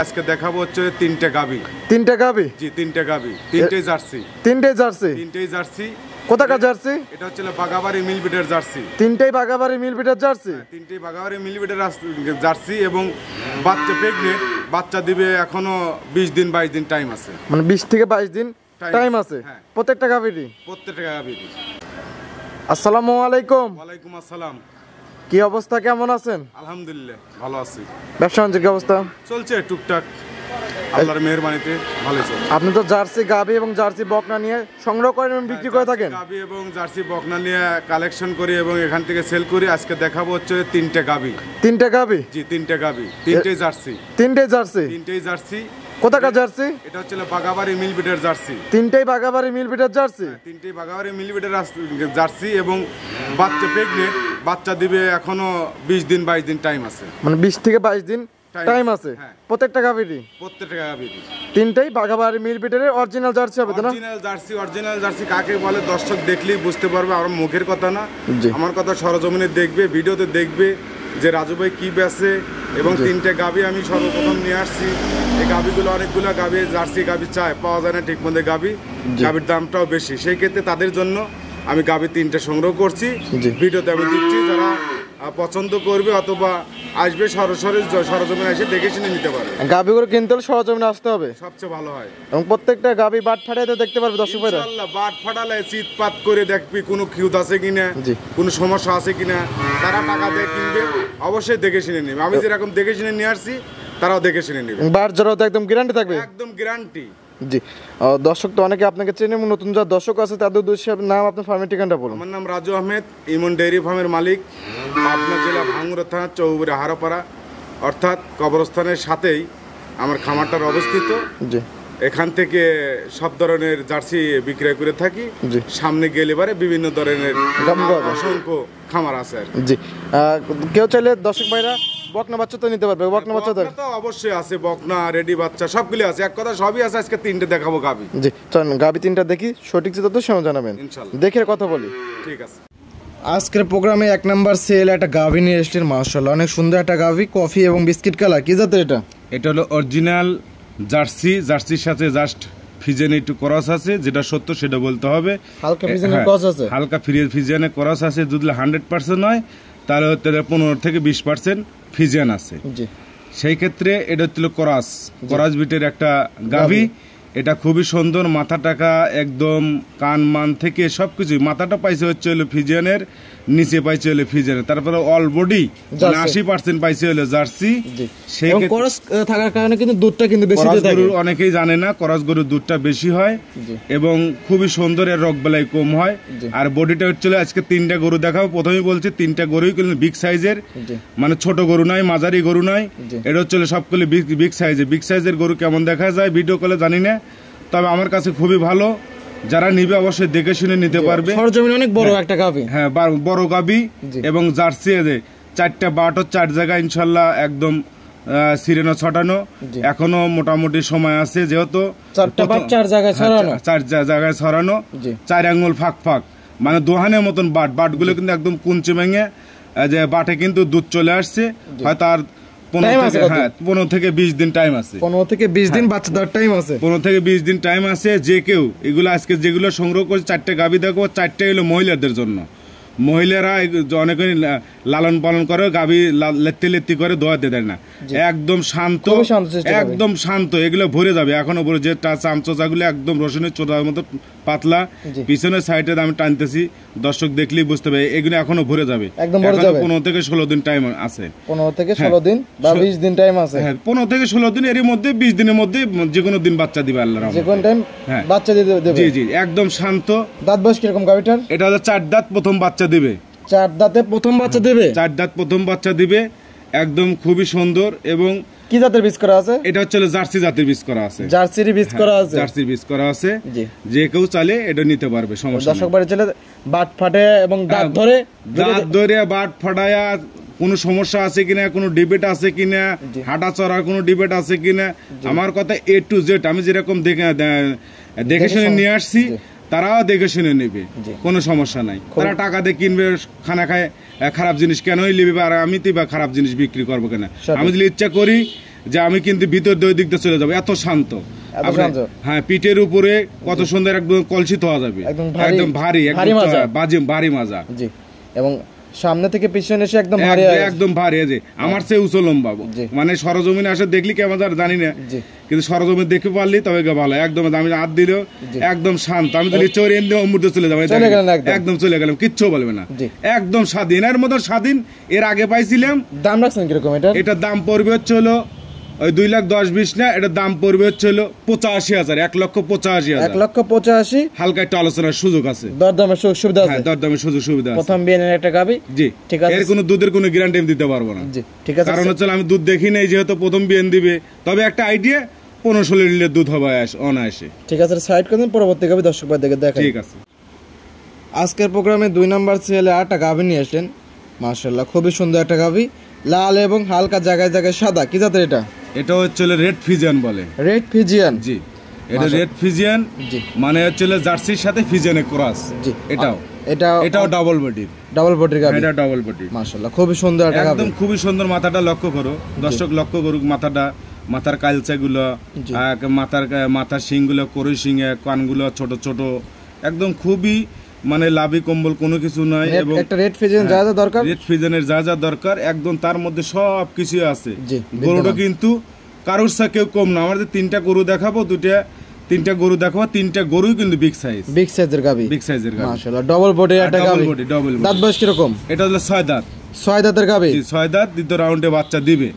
আজকে দেখাবো হচ্ছে তিনটে গাবি। জি, তিনটে গাবি, তিনটেই জার্সি। তিনটেই জার্সি। কোথাকার জার্সি? এটা হচ্ছে বাগাবাড়ি মিলবিটের জার্সি। তিনটেই বাগাবাড়ি মিলবিটের জার্সি। তিনটেই বাগাবাড়ি মিলবিটের জার্সি এবং বাচ্চা প্রেগনেন্ট, বাচ্চা দিবে এখনো 20 দিন 22 দিন টাইম আছে। মানে 20 থেকে 22 দিন টাইম আছে প্রত্যেকটা গাবিরই। আসসালামু আলাইকুম। ওয়ালাইকুম আসসালাম। কি অবস্থা, কেমন আছেন? আলহামদুলিল্লাহ ভালো আছি। ব্যবসা বাণিজ্যের কি অবস্থা? চলছে টুকটাক, আল্লাহর মেহেরবানিতে ভালো চলছে। আপনি তো জার্সি গাবি এবং জার্সি বকনা নিয়ে সংগ্রহ করেন এবং বিক্রি করে থাকেন? গাবি এবং জার্সি বকনা নিয়ে কালেকশন করি এবং এখান থেকে সেল করি। আজকে দেখাবো হচ্ছে তিনটে গাবি। জি, তিনটে গাবি, তিনটেই জার্সি। তিনটেই জার্সি। কোথাকার জার্সি? এটা হচ্ছে বাগাবাড়ি মিলবিটের জার্সি। তিনটেই বাগাবাড়ি মিলবিটের জার্সি। তিনটেই বাগাবাড়ি মিলবিটের জার্সি এবং বাচ্চা প্রেগনেন্ট, বাচ্চা দিবে এখনো 20 দিন 22 দিন টাইম আছে। মানে 20 থেকে 22 দিন টাইম আছে প্রত্যেকটা গাবিরই। তিনটেই বাগাবাড়ি মিলবিটের অরিজিনাল জার্সি হবে তো না? অরিজিনাল জার্সি কাকে বলে দর্শক দেখলেই বুঝতে পারবে। আমার মুখের কথা না, আমার কথা সরজমিনে দেখবে, ভিডিওতে দেখবে যে রাজু ভাই কি বেচে। এবং তিনটে গাবি আমি সর্বপ্রথম নিয়ে আসছি। এই গাবিগুলো অনেকগুলো গাবি জার্সি গাবি চায়, পাওয়া যায় না ঠিক মতো গাবি, গাবির দামটাও বেশি। সেই ক্ষেত্রে তাদের জন্য আমি গাবি তিনটে সংগ্রহ করছি, ভিডিওতে আমি দিচ্ছি। যারা পছন্দ করবে অথবা আসবে সরজমিনে এসে দেখে শুনে নিতে পারবে। গাবিগুলো কিনতে হলে সরজমিনে আসতে হবে, সবচেয়ে ভালো হয়। এবং প্রত্যেকটা গাবি বাট ফাটাইতে দেখতে পারবে দর্শক ভাইরা। ইনশাআল্লাহ বাট ফাটালে চিৎপাত করে দেখবি কোনো খিউত আছে কিনা, কোনো সমস্যা আছে কিনা। তারা টাকা দিয়ে কিনবে, অবশ্যই দেখে শুনে নেবে। আমি যেরকম দেখে শুনে নিয়ে আসছি তারাও দেখে শুনে নেবে। বাট জড়ো তো একদম গ্যারান্টি থাকবে? একদম গ্যারান্টি। জি, দর্শক তো অনেকে আপনাকে চেনে, নতুন যারা দর্শক আছে তাদের উদ্দেশ্যে নাম, আপনার ফার্মের ঠিকানাটা বলুন। আমার নাম রাজু আহমেদ, ইমন ডেইরি ফার্মের মালিক, পাবনা জেলা ভাঙ্গুড়া থানা চৌবুড়ি হারাপাড়া, অর্থাৎ কবরস্থানের সাথেই আমার খামারটার অবস্থিত। জি, এখান থেকে সব ধরনের জার্সি বিক্রয় করে থাকি। সামনে গেলে বারে বিভিন্ন ধরনের অসংখ্য খামার আছে। জি, কেউ চাইলে দর্শক ভাইরা বকনা বাচ্চা তো নিতে পারবে? বকনা বাচ্চা তো অবশ্যই আছে, বকনা রেডি বাচ্চা সবগুলি আছে। এক কথা সবই আছে। আজকে তিনটে দেখাবো গাবি। জি, চলুন গাবি তিনটা দেখি, সঠিক তথ্য সময় জানাবেন ইনশাআল্লাহ। দেখে কথা বলি। ঠিক আছে। আজকের প্রোগ্রামে 1 নাম্বার সেল একটা গাভি নিয়ে এসেছেন। মাশাআল্লাহ অনেক সুন্দর একটা গাভি, কফি এবং বিস্কিট কালার। কি জাতের এটা? এটা হলো অরিজিনাল জার্সি। জার্সির সাথে জাস্ট ফিজেন একটু ক্রস আছে, যেটা সত্য সেটা বলতে হবে। হালকা ফিজেনের ক্রস আছে, হালকা ফিজেনের ক্রস আছে। যদি 100% হয় তাহলে 15 থেকে 20% ফিজিয়ান আছে। সেই ক্ষেত্রে এটা হচ্ছে করাস বিটের একটা গাভি। এটা খুবই সুন্দর, মাথা টাকা একদম কান মান থেকে সবকিছু। মাথাটা পাইছে হচ্ছে হলো ফিজিয়ানের, নিচে পাইছে হলো ফিজিয়ানের, তারপরে অল বডি 80% পাইছে হলো জার্সি। সেই ক্রস থাকার কারণে কিন্তু দুধটা কিন্তু বেশি থাকে। গরুর অনেকেই জানে না, ক্রস গরুর দুধটা বেশি হয় এবং খুবই সুন্দর, এর রোগবালাই কম হয়। আর বডিটা হচ্ছে আজকে তিনটা গরু দেখাবো। প্রথমেই বলছি তিনটা গরুই কিন্তু বিগ সাইজের, মানে ছোট গরু নয়, মাঝারি গরু নয়। এটা হচ্ছে সবগুলো বিগ সাইজের। বিগ সাইজের গরু কেমন দেখা যায় ভিডিও কলে জানি না, তবে আমার কাছে খুবই ভালো। যারা নিবে অবশ্যই দেখে শুনে নিতে পারবে। সরজমিনে অনেক বড় একটা গাভি। হ্যাঁ, বড় গাভি এবং জার্সি 4টা বাট 4 জায়গায় ইনশাল্লাহ একদম সিরেনো ছটানো। এখনো মোটামুটি সময় আছে, যেহেতু 4টা বাট 4 জায়গায় ছড়ানো, 4 জায়গায় ছড়ানো, 4 আঙ্গুল ফাঁক মানে দোহানের মতন বাটগুলো কিন্তু একদম কুঞ্চে ভেঙে যে বাটে কিন্তু দুধ চলে আসছে। হয়তো আর 15 থেকে 20 দিন টাইম আছে। 15 থেকে 20 দিন বাচ্চা দেওয়ার টাইম আছে। 15 থেকে 20 দিন টাইম আছে। যে কেউ এগুলো আজকে যেগুলো সংগ্রহ করছে 4টে গাভি দেখো, 4টে হলো মহিলাদের জন্য। মহিলারা অনেকে লালন পালন করে, গাভি লেত্তি করে দোয়াতে দেয় না। একদম শান্ত, একদম শান্ত। এগুলো ভরে যাবে এখনো ভরে। যে চামচোচাগুলো একদম রসুনের চোটার মতো পাতলা, পিছনের সাইডে আমি টানতেছি, দর্শক দেখলেই বুঝতে পারে এগুলো এখনো ভরে যাবে। 15 থেকে 16 দিন টাইম আছে। 15 থেকে 16 দিন বা 20 দিন টাইম আছে। হ্যাঁ, 15 থেকে 16 দিন, এর মধ্যে 20 দিনের মধ্যে যে কোনো দিন বাচ্চা দিবে আল্লাহর রহমতে। যে কোন টাইম বাচ্চা দিবে। জি, একদম শান্ত। দাঁত বয়স কিরকম গাভিটার? এটা হলো 4 দাঁত প্রথম বাচ্চা দিবে। 4 দাঁতে প্রথম বাচ্চা দিবে। 4 দাঁত প্রথম বাচ্চা দিবে। একদম খুবই সুন্দর। এবং কি জাতের বীজ করা আছে? এটা হচ্ছে জার্সি জাতের বীজ করা আছে। জার্সির বীজ করা আছে। জার্সির বীজ করা আছে। যে কেউ চাইলে এটা নিতে পারবে, সমস্যা নেই। দর্শক বাড়ি চলে বাট ফাটে এবং দাঁত ধরে বাট ফাটায়া কোনো সমস্যা আছে কিনা, কোনো ডিবেট আছে কিনা, হাঁটা চড়ার কোনো ডিবেট আছে কিনা, আমার কথা A to Z আমি যেরকম দেখে শুনে নিয়ে আসছি, তারাও দেখে শুনে নেবে, কোনো সমস্যা নাই। তারা টাকা দিয়ে কিনবে, খানা খায়, খারাপ জিনিস কেনই নেবে, আর আমি তো বা খারাপ জিনিস বিক্রি করবো কেন? আমি যদি ইচ্ছা করি যে আমি কিন্তু ভিতর দিয়ে ওই দিক দিয়ে চলে যাবো, এত শান্ত। হ্যাঁ, পিঠের উপরে কত সুন্দর একদম কলসিত হওয়া যাবে, একদম ভারী, ভারী মাজা। জি, এবং সামনে থেকে পিছনে এসে একদম ভারী, একদম ভারী। যে আমার চেয়ে উঁচু লম্বা, মানে সরজমিনে আসে দেখলি কেমন জানি না, কিন্তু সরজমিনে দেখতে পারলি তবে ভালো। একদম আমি হাত দিলেও একদম শান্ত, আমি যদি চোর এনে মুহূর্তে চলে যাবো, একদম চলে গেলাম, কিচ্ছু বলবে না, একদম স্বাধীন। এর মতো স্বাধীন এর আগে পাইছিলাম। দাম রাখছেন কিরকম এটা? এটার দাম পড়বে হচ্ছে হলো ওই 2,10,20 না, এটার দাম পড়বে হচ্ছে হলো 85,000, 1,85,000। 1,85,000। হালকা একটা আলোচনার সুযোগ আছে, দরদামের সুবিধা আছে। হ্যাঁ, দরদামের সুযোগ সুবিধা আছে। প্রথম বিয়ানের একটা গাবি। জি, ঠিক আছে। এর কোনো দুধের কোনো গ্যারান্টি আমি দিতে পারবো না। জি, ঠিক আছে। কারণ হচ্ছে আমি দুধ দেখি নাই, যেহেতু প্রথম বিয়ান দিবে। তবে একটা আইডিয়া 15-16 লিটার দুধ হবে অনায়াসে। ঠিক আছে, সাইড করেন, পরবর্তী গাবি দর্শক ভাই দেখে দেখাই। ঠিক আছে। আজকের প্রোগ্রামে 2 নাম্বার সিরিয়ালে 8টা গাভি নিয়ে আসলেন, মাশাআল্লাহ খুবই সুন্দর একটা গাভি, লাল এবং হালকা জায়গায় জায়গায় সাদা। কি জাতের এটা? এটা হচ্ছে রেড ফিজিয়ান বলে। Red Fijian? জি, এটা রেড ফিজিয়ান। জি, মানে হচ্ছে জার্সির সাথে ফিজিয়ানের ক্রস। জি, এটাও ডাবল বডি। ডাবল বডির গাভি। এটা ডাবল বডি, মাশাআল্লাহ খুবই সুন্দর একটা গাভি, একদম খুবই সুন্দর। মাথাটা লক্ষ্য করো দর্শক, লক্ষ্য করুক মাথাটা, মাথার কালচাগুলো, মাথার শিংগুলো, করই শিঙে, কানগুলো ছোট ছোট, একদম খুবই মানে লাভি কম্বল কোনো কিছু নাই। এবং একটা রেড ফিজিয়ান যা যা দরকার, রেড ফিজিয়ানের যা যা দরকার একদম তার মধ্যে সব কিছু আছে। গরুটা কিন্তু কারোর সাথে কেউ কম না। আমাদের 3টা গরু দেখাবো, 3টা গরু দেখাবো, 3টা গরুই কিন্তু বিগ সাইজের গাভি, বিগ সাইজের গাভি, মাশাআল্লাহ ডাবল বডি একটা গাভি। দাঁত বয়স কিরকম? এটা হলো 6 দাঁত। 6 দাঁতের গাভি। 6 দাঁত, দ্বিতীয় রাউন্ডে বাচ্চা দিবে।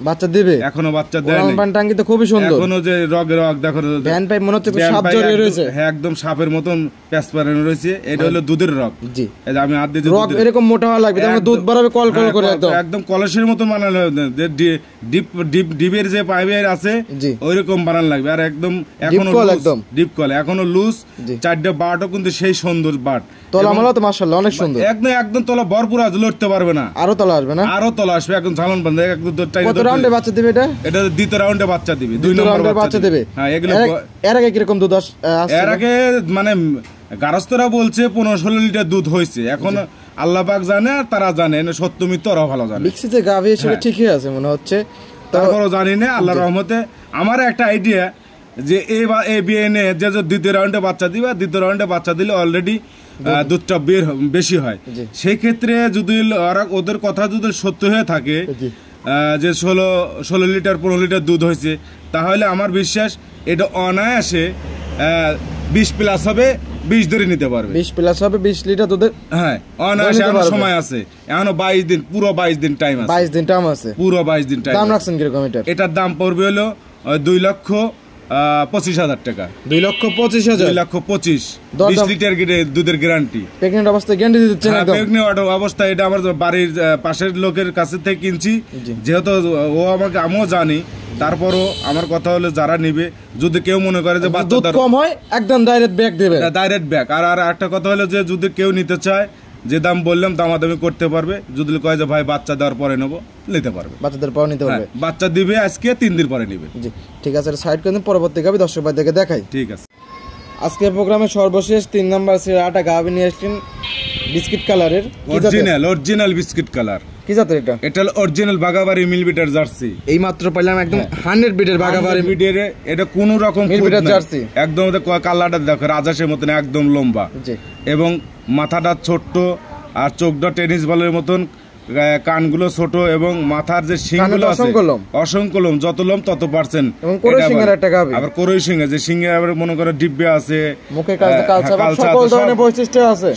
এখনো বাচ্চা দেয় নাই। ওলান টাঙ্গি তো খুবই সুন্দর, এখনো যে রগ দেখো, ভ্যান পাইপ মনে হচ্ছে সাপ জড়িয়ে রয়েছে। হ্যাঁ, একদম সাপের মতন প্যাচ পারানো রয়েছে। এটা হলো দুধের রগ। জি, এই যে আমি হাত দিয়ে রগ এরকম মোটা হওয়া লাগবে, তাহলে দুধ বাড়াবে কল কল করে, একদম কলসের মতো বানানো হবে। ডিপের যে পাইপের আছে ওইরকম বানানো লাগবে। আর একদম এখনো ডিপ কল, এখনো লুজ। 4টা বাটও কিন্তু সেই সুন্দর বাট। তলা মালা তো মাশাআল্লাহ অনেক সুন্দর, একদম তলা ভরপুর আছে, লড়তে পারবে না। আরো তলা আসবে না? আরো তলা আসবে, একদম ঝালন বান্ধে। কত রাউন্ডে বাচ্চা দিবে এটা? এটা দ্বিতীয় রাউন্ডে বাচ্চা দিবে, 2 নম্বর বাচ্চা দিবে। হ্যাঁ, এগুলো এর আগে কিরকম দুধ আসছে? এর আগে মানে গারস্থরা বলছে 15-16 লিটার দুধ হয়েছে। এখন আল্লাহ পাক জানে, আর তারা জানে, সত্য মিথ্যা ওরা ভালো জানে। বিক্সিতে গাভী হিসেবে ঠিকই আছে মনে হচ্ছে, তারপরও জানি না। আল্লাহর রহমতে আমার একটা আইডিয়া যে এই বিএনএ যে দ্বিতীয় রাউন্ডে বাচ্চা দিবে, দ্বিতীয় রাউন্ডে বাচ্চা দিলে অলরেডি দুধটা বেশি হয়। সেই ক্ষেত্রে যদি ওদের কথা যদি সত্য হয়ে থাকে যে 16 লিটার 15 লিটার দুধ হয়েছে, তাহলে আমার বিশ্বাস এটা অনায়াসে 20 প্লাস হবে, 20 ধরে নিতে পারবে। 20 প্লাস হবে, 20 লিটার দুধের। হ্যাঁ, অনায়াসে সময় আছে, এখনো 22 দিন, পুরো 22 দিন টাইম আছে। 22 দিন টাইম আছে, পুরো 22 দিন টাইম। দাম রাখছেন কিরকম এটা? এটার দাম পড়বে হলো 2,25,000 টাকা। 2,25,000? 2,25,000, 20 লিটার দুধের গ্যারান্টি। প্রেগন্যান্ট অবস্থায় গ্যারান্টি দিচ্ছেন? একদম প্রেগন্যান্ট অবস্থায়। এটা আমার বাড়ির পাশের লোকের কাছে থেকে কিনছি, যেহেতু ও আমাকে, আমিও জানি। তারপরও আমার কথা হলো যারা নিবে, যদি কেউ মনে করে যে দুধ কম হয়, একদম ডাইরেক্ট ব্যাক দেবে, ডাইরেক্ট ব্যাক। আর একটা কথা হলো যে যদি কেউ নিতে চায়, যে দাম বললাম দামাদামি করতে পারবে। যদি কয় যে ভাই বাচ্চা দেওয়ার পরে নেবো, নিতে পারবে, বাচ্চাদের পরে নিতে পারবে। বাচ্চা দিবে আজকে, 3 দিন পরে নিবে। জি, ঠিক আছে, সাইড করে পরবর্তী গাভি দর্শক ভাই দেখে দেখাই। ঠিক আছে। আজকের প্রোগ্রামে সর্বশেষ 3 নাম্বার সিরিয়াল 8টা গাভি নিয়ে আসছেন, বিস্কিট কালারের, অরিজিনাল বিস্কিট কালার। কি জাতের এটা? এটা অরিজিনাল বাগাবাড়ি মিলবিটার জার্সি। এই মাত্র পাইলাম, একদম 100 বিটের বাগাবাড়ি মিলবিটার। এটা কোন রকম মিলবিটার জার্সি, একদম কালারটা দেখো রাজাসের মতন, একদম লম্বা। এবং মাথাটা ছোট্ট, আর চোখটা টেনিস বলের মতন, কানগুলো ছোট, এবং মাথার যে শিংগুলো আছে অসংখ্য লোম, যত লোম তত পার্সেন্ট। আবার কোরই সিং যে সিংহে আবার মনে করে ডিব্বে আছে,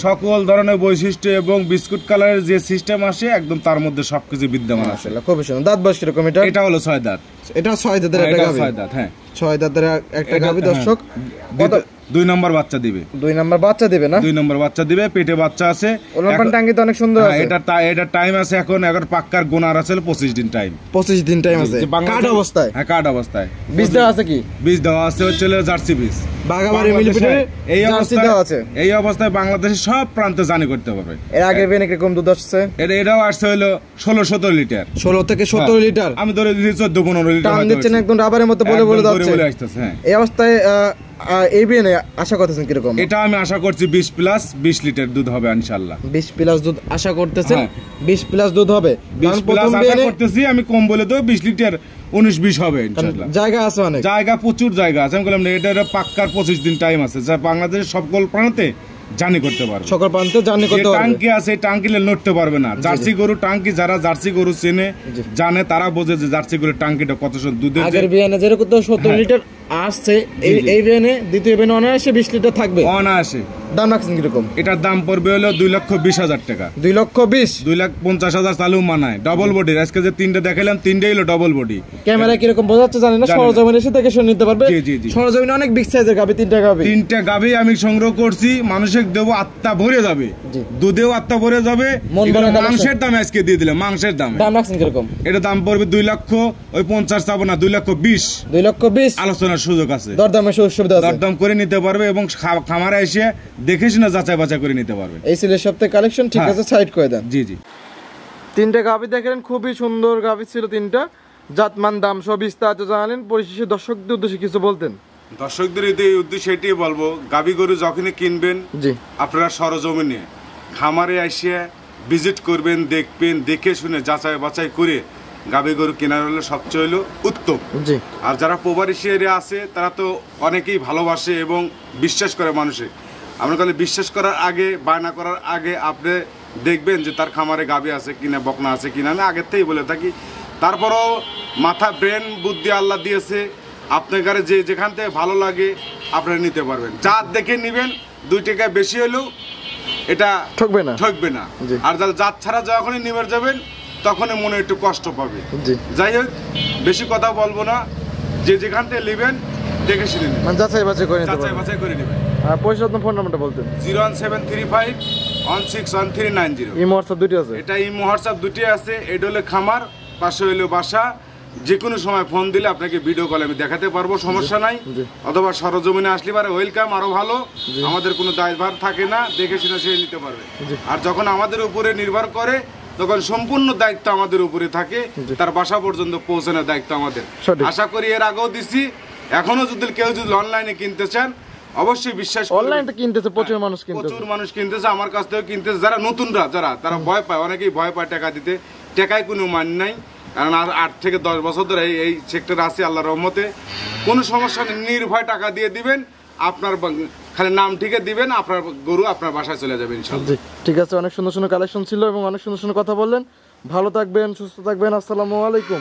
সকল ধরনের বৈশিষ্ট্য, এবং বিস্কুট কালারের যে সিস্টেম আসে একদম তার মধ্যে সবকিছু বিদ্যমান আছে। খুবই সুন্দর। দাঁত বয়স কিরকম এটা? এটা হলো 6 দাঁত। এটা 6 দাঁতের একটা গাভী। 6 দাঁত, হ্যাঁ 6 দাঁতের একটা গাভী দর্শক। 2 নম্বর বাচ্চা দিবে। 2 নম্বর বাচ্চা দিবে না? 2 নম্বর বাচ্চা দিবে, পেটে বাচ্চা আছে। ওলান টাঙ্গি তো অনেক সুন্দর আছে। এটা টাইম আছে এখন পাক্কার গোনার আছে 25 দিন টাইম। 25 দিন টাইম আছে কাট অবস্থায়? হ্যাঁ, কাট অবস্থায়। বীজ দেওয়া আছে কি? বীজ দেওয়া আছে হচ্ছে জার্সি বীজ, বাগাবাড়ি মিলবিটারে এই জার্সি দেওয়া আছে। এই অবস্থায় বাংলাদেশের সব প্রান্তে জানি করতে পারবে। এর আগে বেনে কিরকম দুধ আসছে? এটাও আসছে হলো 16-17 লিটার। 16 থেকে 17 লিটার, আমি ধরে দিচ্ছি 14-15 লিটার। টান দিচ্ছেন একদম রাবারের মতো বলে যাচ্ছে। এই অবস্থায় এই বিয়ে আশা করতেছেন কিরকম? এটা আমি আশা করছি 20 প্লাস 20 লিটার দুধ হবে ইনশাআল্লাহ। 20 প্লাস দুধ আশা করতেছেন? 20 প্লাস দুধ হবে। 20 প্লাস আশা করতেছি আমি, কম বলে তো 20 লিটার 19-20 হবে ইনশাআল্লাহ। জায়গা আছে অনেক, জায়গা প্রচুর জায়গা আছে। আমি বললাম না, এটা পাক্কার 25 দিন টাইম আছে, যা বাংলাদেশের সকল প্রান্তে জার্নি করতে পারবে। সকল প্রান্তে জার্নি করতে পারবে। টাঙ্কি আছে, টাঙ্কিলে নড়তে পারবে না। জার্সি গরু টাঙ্কি, যারা জার্সি গরু চেনে জানে তারা বোঝে যে জার্সি গরুর টাঙ্কিটা কত দুধের। আগের বিয়ানে যেরকম তো 70 লিটার আসছে, এই বিয়ানে দ্বিতীয় বিয়ানে অনায়াসে 20 লিটার থাকবে অনায়াসে। দাম রাখছেন কিরকম? এটার দাম পড়বে হলো 2,20,000 টাকা। 2,20,000 2,50,000 চালু মানায়। ডবল বডির আজকে যে 3টে দেখাইলাম, 3টেই হলো ডবল বডি। ক্যামেরা কিরকম বোঝা যাচ্ছে জানি না, সরজমিনে এসে দেখে শুনে নিতে পারবে। সরজমিনে অনেক বিগ সাইজের গাভী, 3টা গাভী। 3টা গাভী আমি সংগ্রহ করছি, মানুষের দেবো, আত্মা ভরে যাবে, দুধেও আত্মা ভরে যাবে। মাংসের দাম আজকে দিয়ে দিলাম, মাংসের দাম। দাম রাখছেন কিরকম? এটা দাম পড়বে 2,50,000 চাবো না, 2,20,000। 2,20,000 আলোচনার সুযোগ আছে, দরদামের সুবিধা আছে, দরদাম করে নিতে পারবে এবং খামারে এসে দেখে শুনে যাচাই বাছাই করে নিতে পারবে। এই ছিল সপ্তাহে কালেকশন। ঠিক আছে, সাইড করে দেন। জি জি। 3টা গাভী দেখেন, খুবই সুন্দর গাভী ছিল 3টা। জাতমান দাম সব বিস্তারিত জানালেন। পরিশেষে দর্শকদের উদ্দেশ্যে কিছু বলতেন? দর্শকদের এই উদ্দেশ্যে এটাই বলবো, গাভী গরু যখনই কিনবেন আপনারা সরজমিনে খামারে এসে ভিজিট করবেন, দেখবেন, দেখে শুনে যাচাই বাছাই করে গাভী গরু কেনার হলে সবচেয়ে হলো উত্তম। আর যারা প্রবাসী এরিয়া আছে তারা তো অনেকেই ভালোবাসে এবং বিশ্বাস করে মানুষে। আমরা তাহলে বিশ্বাস করার আগে, বায়না করার আগে আপনি দেখবেন যে তার খামারে গাভী আছে কিনা, বকনা আছে কিনা। আমি আগের থেকেই বলে থাকি। তারপরও মাথা, ব্রেন, বুদ্ধি আল্লাহ দিয়েছে, আপনার কাছে যেখান থেকে ভালো লাগে আপনারা নিতে পারবেন। জাত দেখে নেবেন, 2 টাকা বেশি হলেও এটা ঠকবে না। আর জাত ছাড়া যখনই নিবে যাবেন তখনই মনে একটু কষ্ট পাবে। যাই হোক, বেশি কথা বলবো না, যেখান থেকে নেবেন দেখে শুনে নেবেন, যাচাই বাছাই করে নেবেন। আর পরিশোধন ফোন নাম্বারটা বলতেন? 01735 ইমো হোয়াটসঅ্যাপ দুটি আছে। এটা ইমো হোয়াটসঅ্যাপ দুটি আছে। এটা হলো খামার, পাশে হলো বাসা। যে কোনো সময় ফোন দিলে আপনাকে ভিডিও কলে আমি দেখাতে পারবো, সমস্যা নাই। অথবা সরজমিনে আসলে পারে ওয়েলকাম, আরো ভালো। আমাদের কোনো দায়ভার থাকে না, দেখে শুনে সে নিতে পারবে। আর যখন আমাদের উপরে নির্ভর করে তখন সম্পূর্ণ দায়িত্ব আমাদের উপরে থাকে, তার বাসা পর্যন্ত পৌঁছানোর দায়িত্ব আমাদের। আশা করি এর আগেও দিছি, এখনো যদি কেউ অনলাইনে কিনতে চান অবশ্যই বিশ্বাস করুন। অনলাইনে কিনতেছে প্রচুর মানুষ কিনতেছে, আমার কাছ থেকে কিনতেছে। যারা নতুনরা, তারা ভয় পায়, অনেকেই ভয় পায় টাকা দিতে। টাকায় কোনো মান নাই, কারণ আর 8 থেকে 10 বছর ধরে এই সেক্টরে আছে আল্লাহর রহমতে। কোনো সমস্যা নেই, নির্ভয় টাকা দিয়ে দিবেন। আপনার খালি নাম ঠিকে দিবেন, আপনার গরু আপনার বাসায় চলে যাবে ইনশাআল্লাহ। ঠিক আছে, অনেক সুন্দর সুন্দর কালেকশন ছিল এবং অনেক সুন্দর সুন্দর কথা বললেন। ভালো থাকবেন, সুস্থ থাকবেন। আসসালামু আলাইকুম।